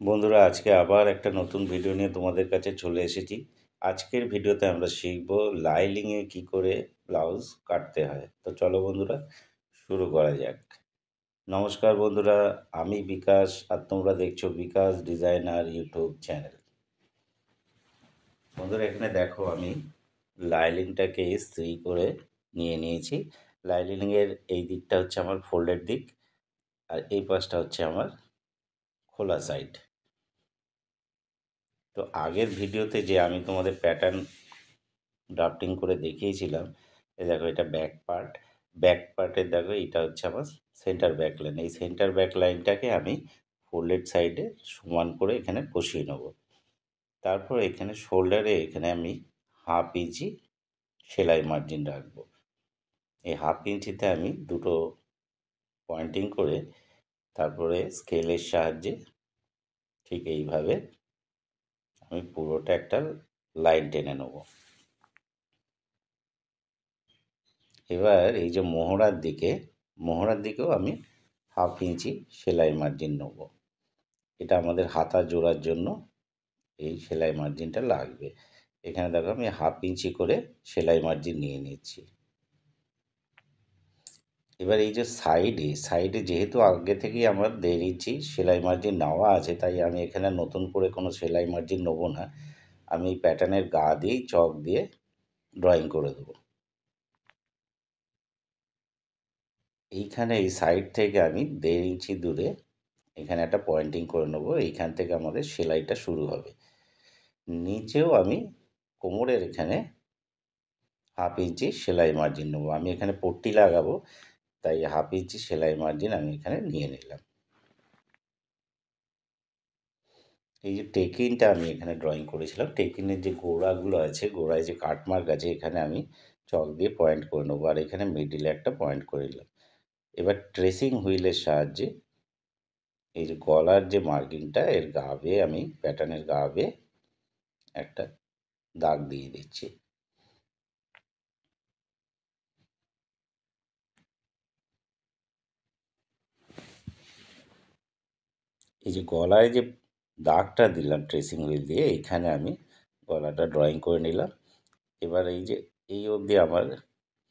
বন্ধুরা, আজকে আবার একটা নতুন ভিডিও নিয়ে তোমাদের কাছে চলে এসেছি। আজকের ভিডিওতে আমরা শিখব লাইলিংয়ে কী করে ব্লাউজ কাটতে হয়। তো চলো বন্ধুরা, শুরু করা যাক। নমস্কার বন্ধুরা, আমি বিকাশ আর তোমরা দেখছো বিকাশ ডিজাইনার ইউটিউব চ্যানেল। বন্ধুরা, এখানে দেখো আমি লাইলিংটাকে ইস্ত্রি করে নিয়েছি। লাইলিংয়ের এই দিকটা হচ্ছে আমার ফোল্ডের দিক, আর এই পাশটা হচ্ছে আমার খোলা সাইড। তো আগের ভিডিওতে যে আমি তোমাদের প্যাটার্ন ড্রাফটিং করে দেখিয়েছিলাম, এই দেখো এটা ব্যাক পার্টের দেখো এটা হচ্ছে আমার সেন্টার ব্যাক লাইন। এই সেন্টার ব্যাক লাইনটাকে আমি ফোল্ডেড সাইডে সমান করে এখানে বসিয়ে নেব। তারপর এখানে শোল্ডারে এখানে আমি হাফ ইঞ্চি সেলাই মার্জিন রাখবো। এই হাফ ইঞ্চিতে আমি দুটো পয়েন্টিং করে তারপরে স্কেলের সাহায্যে ঠিক এইভাবে আমি পুরোটা একটা লাইন টেনে নেব। এবার এই যে মোহরার দিকেও আমি হাফ ইঞ্চি সেলাই মার্জিন নেব। এটা আমাদের হাতা জোড়ার জন্য এই সেলাই মার্জিনটা লাগবে। এখানে দেখো আমি হাফ ইঞ্চি করে সেলাই মার্জিন নিয়ে নিচ্ছি। এবার এই যে সাইডে যেহেতু আগে থেকেই আমার 1.5 ইঞ্চি সেলাই মার্জিন নেওয়া আছে, তাই আমি এখানে নতুন করে কোনো সেলাই মার্জিন নেবো না। আমি এই প্যাটার্নের গা দিয়েই চক দিয়ে ড্রয়িং করে দেবো। এইখানে এই সাইড থেকে আমি 1.5 ইঞ্চি দূরে এখানে একটা পয়েন্টিং করে নেব। এইখান থেকে আমাদের সেলাইটা শুরু হবে। নিচেও আমি কোমরের এখানে হাফ ইঞ্চি সেলাই মার্জিন নেবো। আমি এখানে পট্টি লাগাবো, তাই হাফ ইঞ্চি সেলাই মার্জিন আমি এখানে নিয়ে নিলাম। এই যে টেকিনটা আমি এখানে ড্রয়িং করেছিলাম, টেকিনের যে গোড়াগুলো আছে, গোড়ায় যে কাটমার্ক আছে, এখানে আমি চক দিয়ে পয়েন্ট করে নেবো, আর এখানে মিডিলে একটা পয়েন্ট করে নিলাম। এবার ট্রেসিং হুইলের সাহায্যে এই যে গলার যে মার্কিংটা, এর গা বেয়ে আমি প্যাটার্নের গা বেয়ে একটা দাগ দিয়ে দিচ্ছি। এই যে গলায় যে দাগটা দিলাম ট্রেসিং হুইল দিয়ে, এইখানে আমি গলাটা ড্রয়িং করে নিলাম। এবার এই যে এই অবধি আমার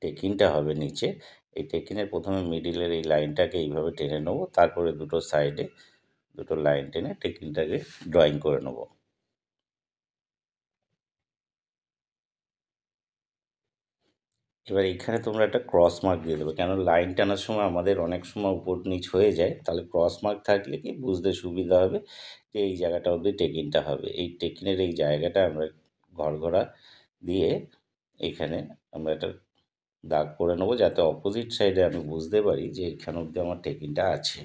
টেকিনটা হবে নিচে। এই টেকিনের প্রথমে মিডিলের এই লাইনটাকে এইভাবে টেনে নেবো, তারপরে দুটো সাইডে দুটো লাইন টেনে টেকিনটাকে ড্রয়িং করে নেবো। এবার এখানে তোমরা একটা ক্রস মার্ক দিয়ে দেবে, কেন লাইন টানার সময় আমাদের অনেক সময় উপর নিচ হয়ে যায়। তাহলে ক্রস মার্ক থাকলে কি বুঝতে সুবিধা হবে যে এই জায়গাটা অবধি টেকিনটা হবে। এই টেকিনের এই জায়গাটা আমরা ঘরঘরা দিয়ে এখানে আমরা একটা দাগ করে নেবো, যাতে অপোজিট সাইডে আমি বুঝতে পারি যে এখান অবধি আমার টেকিনটা আছে।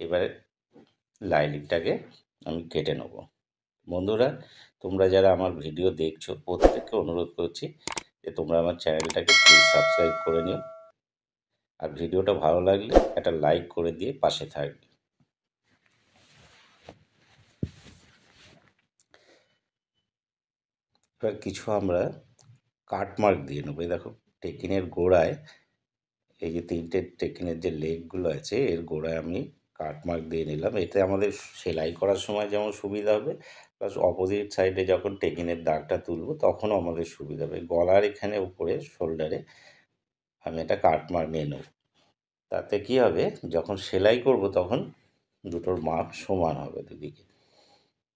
এবারে লাইনিংটাকে আমি কেটে নেব। বন্ধুরা, তোমরা যারা আমার ভিডিও দেখছো, প্রত্যেককে অনুরোধ করছি যে তোমরা আমার চ্যানেলটাকে প্লিজ সাবস্ক্রাইব করে নিও, আর ভিডিওটা ভালো লাগলে একটা লাইক করে দিয়ে পাশে থাকবে। এবার কিছু আমরা কাটমার্ক দিয়ে নেবো। এই দেখো টেকিনের গোড়ায় এই যে তিনটে টেকিনের যে লেগগুলো আছে, এর গোড়ায় আমি কাটমার্ক দিয়ে নিলাম। এতে আমাদের সেলাই করার সময় যেমন সুবিধা হবে, প্লাস অপোজিট সাইডে যখন টেকিনের দাগটা তুলবো তখনও আমাদের সুবিধা হবে। গলার এখানে উপরে শোল্ডারে আমি একটা কাটমার্ক নিয়ে নেব। তাতে কি হবে, যখন সেলাই করব তখন দুটোর মাপ সমান হবে দুদিকে।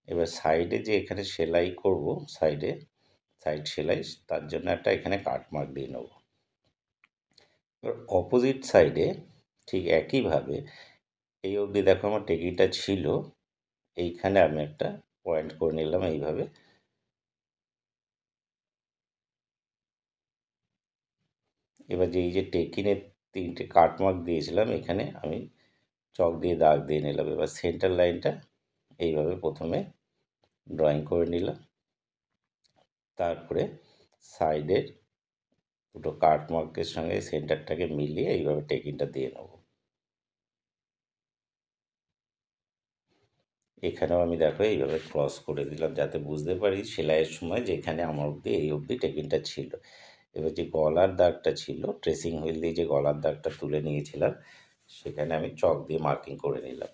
এবার সাইডে যে এখানে সেলাই করব, সাইড সেলাই, তার জন্য একটা এখানে কাটমার্ক দিয়ে নেব। এবার অপোজিট সাইডে ঠিক একইভাবে এই অবধি দেখো আমার টেকিটা ছিল, এইখানে আমি একটা পয়েন্ট করে নিলাম এইভাবে। এবার যে এই যে টেকিনের তিনটে কাটমার্ক দিয়েছিলাম, এখানে আমি চক দিয়ে দাগ দিয়ে নিলাম। এবার সেন্টার লাইনটা এইভাবে প্রথমে ড্রয়িং করে নিলাম, তারপরে সাইডের দুটো কাটমার্কের সঙ্গে সেন্টারটাকে মিলিয়ে এইভাবে টেকিংটা দিয়ে নেব। এখানেও আমি দেখো এইভাবে ক্রস করে দিলাম, যাতে বুঝতে পারি সেলাইয়ের সময় যে এখানে আমার অবধি এই অবধি টেকিংটা ছিল। এবার যে গলার দাগটা ছিল, ট্রেসিং হুইল দিয়ে যে গলার দাগটা তুলে নিয়েছিলাম, সেখানে আমি চক দিয়ে মার্কিং করে নিলাম।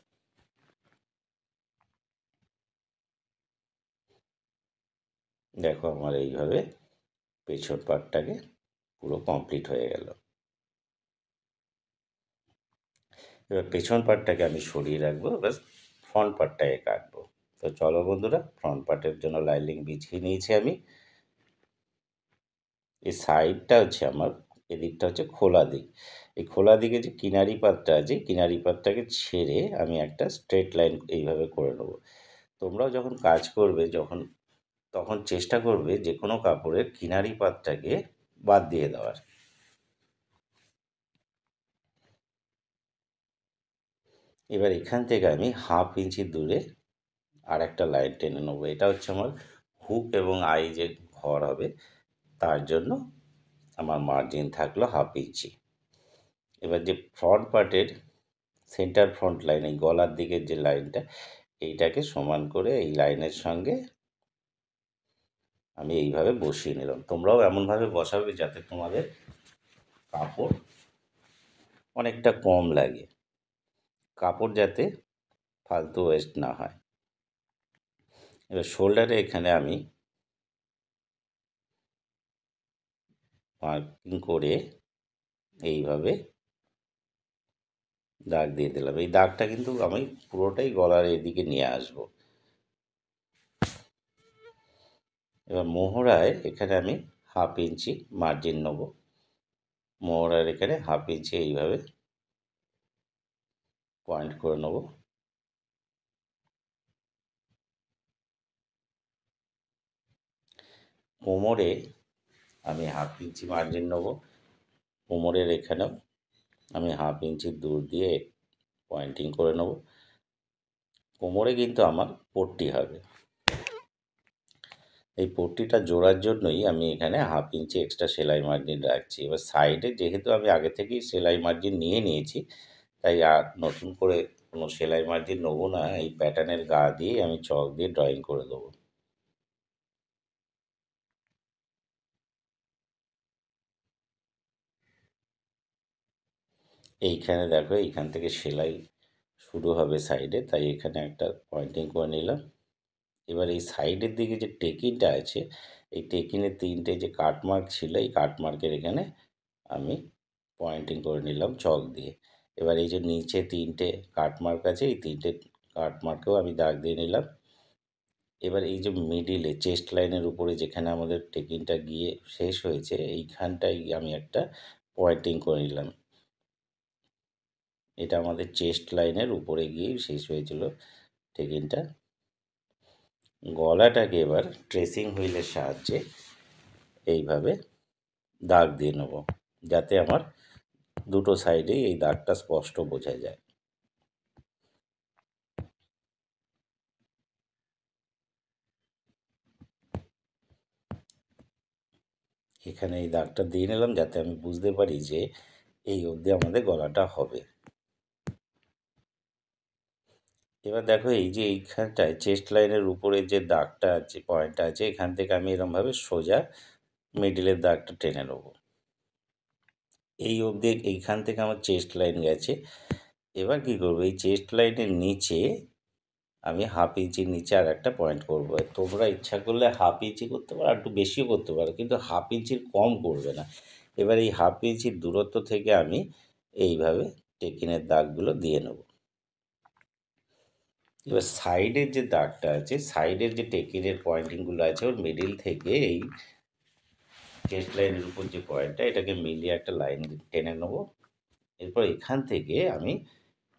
দেখো আমার এইভাবে পেছন পার্টটাকে পুরো কমপ্লিট হয়ে গেল। এবার পেছন পার্টটাকে আমি সরিয়ে রাখবো, ব্যাস ফ্রন্ট পার্টটাকে কাটবো। তো চলো বন্ধুরা, ফ্রন্ট পার্টের জন্য লাইনিং বিছিয়ে নিয়েছি আমি। এই সাইডটা হচ্ছে আমার, এদিকটা হচ্ছে খোলা দিক। এই খোলা দিকে যে কিনারি পাতটা আছে, কিনারি পাতটাকে ছেড়ে আমি একটা স্ট্রেট লাইন এইভাবে করে নেবো। তোমরাও যখন কাজ করবে, তখন চেষ্টা করবে যে কোনো কাপড়ের কিনারি পাতটাকে বাদ দিয়ে দেওয়ার। এবার এখান থেকে আমি 1/2 ইঞ্চি দূরে আর একটা লাইন টেনে নেবো। এটা হচ্ছে আমার হুক এবং আই যে ঘর হবে, তার জন্য আমার মার্জিন থাকলো 1/2 ইঞ্চি। এবার যে ফ্রন্ট পার্টের সেন্টার ফ্রন্ট লাইন, এই গলার দিকের যে লাইনটা, এইটাকে সমান করে এই লাইনের সঙ্গে আমি এইভাবে বসিয়ে নিলাম। তোমরাও এমনভাবে বসাবে যাতে তোমাদের কাপড় অনেকটা কম লাগে, কাপড় যাতে ফালতু ওয়েস্ট না হয়। এবার শোল্ডারে এখানে আমি মার্কিং করে এইভাবে দাগ দিয়ে দিলাম। এই দাগটা কিন্তু আমি পুরোটাই গলার এদিকে নিয়ে আসবো। এবার মোহরায় এখানে আমি 1/2 ইঞ্চি মার্জিন নেবো। মোহরার এখানে 1/2 ইঞ্চি এইভাবে পয়েন্ট করে নেবো। কোমরে আমি 1/2 ইঞ্চি মার্জিন নেবো। কোমরের এখানেও আমি 1/2 ইঞ্চি দূর দিয়ে পয়েন্টিং করে নেবো। কোমরে কিন্তু আমার পট্টি হবে। এই পট্টিটা জোড়ার জন্যই আমি এখানে 1/2 ইঞ্চি এক্সট্রা সেলাই মার্জিন রাখছি। এবার সাইডে যেহেতু আমি আগে থেকেই সেলাই মার্জিন নিয়ে নিয়েছি, তাই আর নতুন করে কোনো সেলাই মার্জিন নেবো না। এই প্যাটার্নের গা দিয়েই আমি চক দিয়ে ড্রয়িং করে দেবো। এইখানে দেখো, এইখান থেকে সেলাই শুরু হবে সাইডে, তাই এখানে একটা পয়েন্টিং করে নিলাম। এবার এই সাইডের দিকে যে টেকিনটা আছে, এই টেকিনের 3টে যে কাটমার্ক ছিল, এই কাটমার্কের এখানে আমি পয়েন্টিং করে নিলাম চক দিয়ে। এবার এই যে নিচে 3টে কাটমার্ক আছে, এই 3টে কাটমার্কেও আমি দাগ দিয়ে নিলাম। এবার এই যে মিডিলে চেস্ট লাইনের উপরে যেখানে আমাদের টেকিনটা গিয়ে শেষ হয়েছে, এইখানটায় আমি একটা পয়েন্টিং করে নিলাম। এটা আমাদের চেস্ট লাইনের উপরে গিয়েই শেষ হয়েছিল টেকিনটা। গলাটাকে এবার ট্রেসিং হুইলের সাহায্যে এইভাবে দাগ দিয়ে নেব, যাতে আমার দুটো সাইডেই এই দাগটা স্পষ্ট বোঝা যায়। এখানে এই দাগটা দিয়ে নিলাম যাতে আমি বুঝতে পারি যে এই অবধি আমাদের গলাটা হবে। এবার দেখো, এই যে এইখানটায় চেস্ট লাইনের উপরে যে দাগটা আছে, পয়েন্টটা আছে, এখান থেকে আমি এরকমভাবে সোজা মিডিলের দাগটা টেনে নেবো। এই অবধি এইখান থেকে আমার চেস্ট লাইন গেছে। এবার কী করবো, এই চেস্ট লাইনের নিচে আমি 1/2 ইঞ্চির নিচে আর একটা পয়েন্ট করবো। তোমরা ইচ্ছা করলে 1/2 ইঞ্চি করতে পারো, আর একটু বেশিও করতে পারো, কিন্তু 1/2 ইঞ্চির কম করবে না। এবার এই 1/2 ইঞ্চির দূরত্ব থেকে আমি এইভাবে টেকিনের দাগগুলো দিয়ে নেব। এবার সাইডের যে দাগটা আছে, সাইডের যে টেকিনের পয়েন্টিংগুলো আছে, ওর মিডিল থেকে এই চেস্ট লাইনের উপর যে পয়েন্টটা, এটাকে মিলিয়ে একটা লাইন টেনে নেবো। এরপর এখান থেকে আমি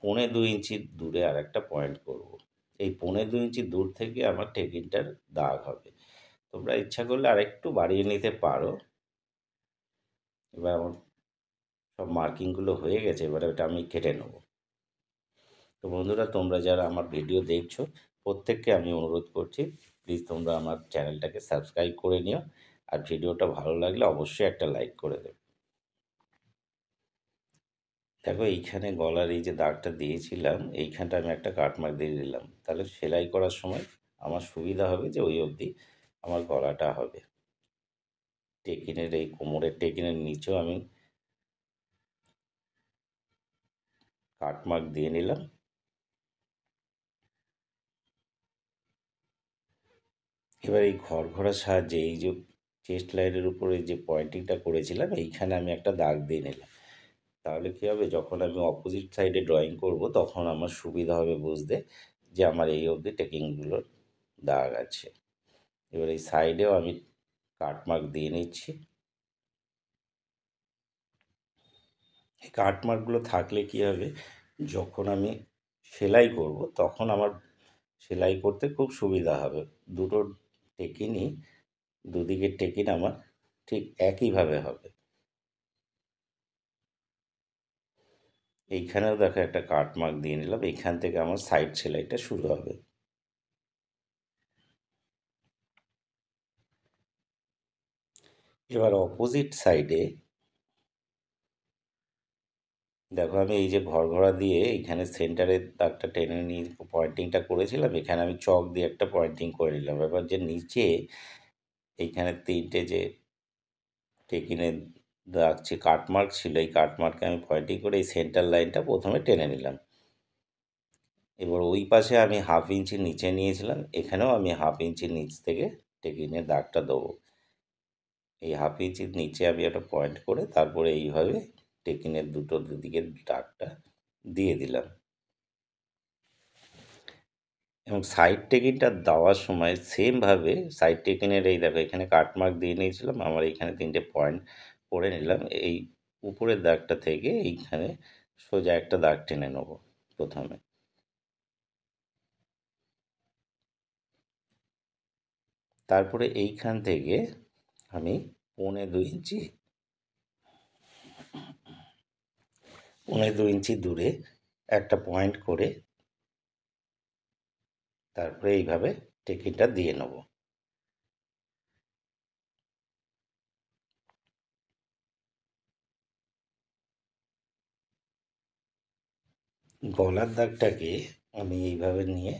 1.25 ইঞ্চি দূরে আর একটা পয়েন্ট করব। এই 1.25 ইঞ্চি দূর থেকে আমার টেকিনটার দাগ হবে। তোমরা ইচ্ছা করলে আরেকটু বাড়িয়ে নিতে পারো। এবার আমার সব মার্কিংগুলো হয়ে গেছে, এবারে ওটা আমি কেটে নেব। তো বন্ধুরা, তোমরা যারা আমার ভিডিও দেখছো, প্রত্যেককে আমি অনুরোধ করছি, প্লিজ তোমরা আমার চ্যানেলটাকে সাবস্ক্রাইব করে নিও। আর ভিডিওটা ভালো লাগলে অবশ্যই একটা লাইক করে দেবে। দেখো, এইখানে গলার এই যে দাগটা দিয়েছিলাম, এইখানটা আমি একটা কাটমার্ক দিয়ে দিলাম। তাহলে সেলাই করার সময় আমার সুবিধা হবে যে ওই অবধি আমার গলাটা হবে। টেকিনের এই কোমরের টেকিনের নিচেও আমি কাটমার্ক দিয়ে নিলাম। এবার এই ঘরঘরার সাহায্যে এই যে চেস্ট লাইনের উপরে যে পয়েন্টিংটা করেছিলাম এইখানে আমি একটা দাগ দিয়ে নিলাম। তাহলে কী হবে, যখন আমি অপোজিট সাইডে ড্রয়িং করব তখন আমার সুবিধা হবে বুঝতে যে আমার এই অবধি টেকিংগুলোর দাগ আছে। এবার এই সাইডেও আমি কাটমার্ক দিয়ে নিচ্ছি। এই কাটমার্কগুলো থাকলে কী হবে, যখন আমি সেলাই করব তখন আমার সেলাই করতে খুব সুবিধা হবে। দুটো টেকিনই, দুদিকের টেকিন আমার ঠিক একইভাবে হবে। এইখানেও দেখো একটা কাটমার্ক দিয়ে নিলাম, এইখান থেকে আমার সাইড সেলাইটা শুরু হবে। এবার অপোজিট সাইডে দেখো আমি এই যে ঘরঘরা দিয়ে এইখানে সেন্টারের দাগটা টেনে নিয়ে পয়েন্টিংটা করেছিলাম, এখানে আমি চক দিয়ে একটা পয়েন্টিং করে নিলাম। এবার যে নিচে এইখানে তিনটে যে টেকিনের দাগ কাটমার্ক ছিল, এই কাটমার্কে আমি পয়েন্টিং করে এই সেন্টার লাইনটা প্রথমে টেনে নিলাম। এবার ওই পাশে আমি 1/2 ইঞ্চি নিচে নিয়েছিলাম, এখানেও আমি 1/2 ইঞ্চি নিচ থেকে টেকিনের দাগটা দেবো। এই 1/2 ইঞ্চির নিচে আমি একটা পয়েন্ট করে তারপরে এইভাবে টেকিনের দুদিকের দাগটা দিয়ে দিলাম। এবং সাইড টেকিনটা দেওয়ার সময় সেমভাবে সাইড টেকিনের এই দেখো এখানে কাটমার্ক দিয়ে নিয়েছিলাম, আমার এইখানে 3টে পয়েন্ট করে নিলাম। এই উপরের দাগটা থেকে এইখানে সোজা একটা দাগ টেনে নেবো প্রথমে। তারপরে এইখান থেকে আমি 1.25 ইঞ্চি 1.25 ইঞ্চি দূরে একটা পয়েন্ট করে তারপরে এইভাবে টেকিনটা দিয়ে নেব। গলার দাগটাকে আমি এইভাবে নিয়ে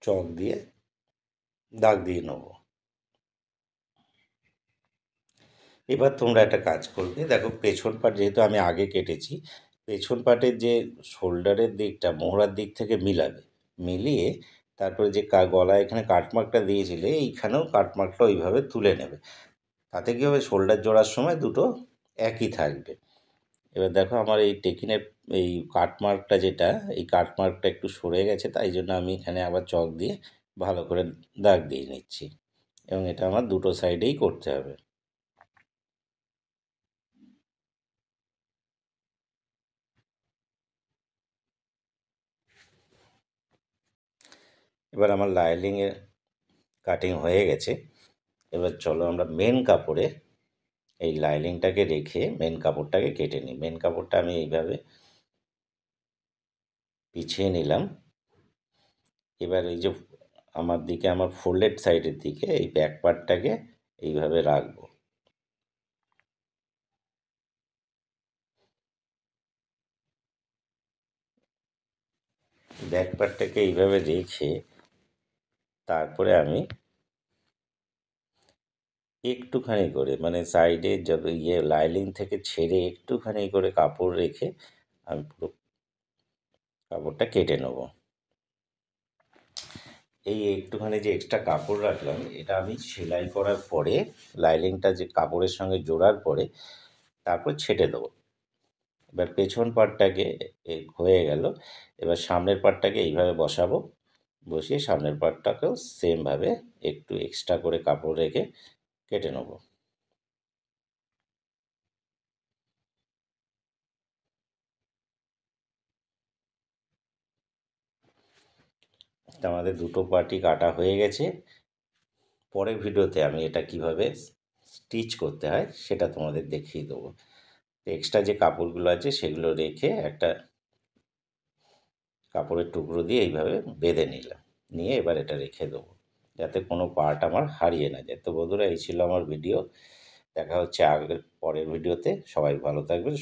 চক দিয়ে দাগ দিয়ে নেব। এবার তোমরা একটা কাজ করবে, দেখো পেছন পাট যেহেতু আমি আগে কেটেছি, পেছন পাটের যে শোল্ডারের দিকটা মোহরার দিক থেকে মিলাবে, মিলিয়ে তারপরে যে গলায় এখানে কাটমার্কটা দিয়েছিলে এইখানেও কাটমার্কটা ওইভাবে তুলে নেবে। তাতে কী হবে, শোল্ডার জোড়ার সময় দুটো একই থাকবে। এবার দেখো আমার এই টেকিনের এই কাটমার্কটা যেটা, এই কাটমার্কটা একটু সরে গেছে, তাই জন্য আমি এখানে আবার চক দিয়ে ভালো করে দাগ দিয়ে নিচ্ছি। এবং এটা আমার দুটো সাইডেই করতে হবে। এবার আমার লাইনিংয়ের কাটিং হয়ে গেছে। এবার চলো আমরা মেন কাপড়ে এই লাইনিংটাকে রেখে মেন কাপড়টাকে কেটে নিই। মেন কাপড়টা আমি এইভাবে পিছিয়ে নিলাম। এবার এই যে আমার ফোল্ডেড সাইডের দিকে এই ব্যাক পার্টটাকে এইভাবে রাখবো। ব্যাক পার্টটাকে এইভাবে রেখে তারপরে আমি একটুখানি করে মানে সাইডে যত লাইনিং থেকে ছেড়ে একটুখানি করে কাপড় রেখে আমি পুরো কাপড়টা কেটে নেব। এই একটুখানি যে এক্সট্রা কাপড় রাখলাম এটা আমি সেলাই করার পরে লাইনিংটা যে কাপড়ের সঙ্গে জোড়ার পরে তারপর ছেটে দেবো। এবার পেছন পার্টটাকে হয়ে গেল। এবার সামনের পার্টটাকে এইভাবে বসাবো, বসিয়ে সামনের পার্টটাকেও সেমভাবে একটু এক্সট্রা করে কাপড় রেখে কেটে নেব। আমাদের দুটো পার্টই কাটা হয়ে গেছে। পরের ভিডিওতে আমি এটা কিভাবে স্টিচ করতে হয় সেটা তোমাদের দেখিয়ে দেবো। এক্সট্রা যে কাপড়গুলো আছে সেগুলো রেখে একটা কাপড়ের টুকরো দিয়ে এইভাবে বেঁধে নিলাম, নিয়ে এবার এটা রেখে দেবো যাতে কোনো পার্ট আমার হারিয়ে না যায়। তো বন্ধুরা, এই ছিল আমার ভিডিও। দেখা হচ্ছে আগের পরের ভিডিওতে। সবাই ভালো থাকবেন।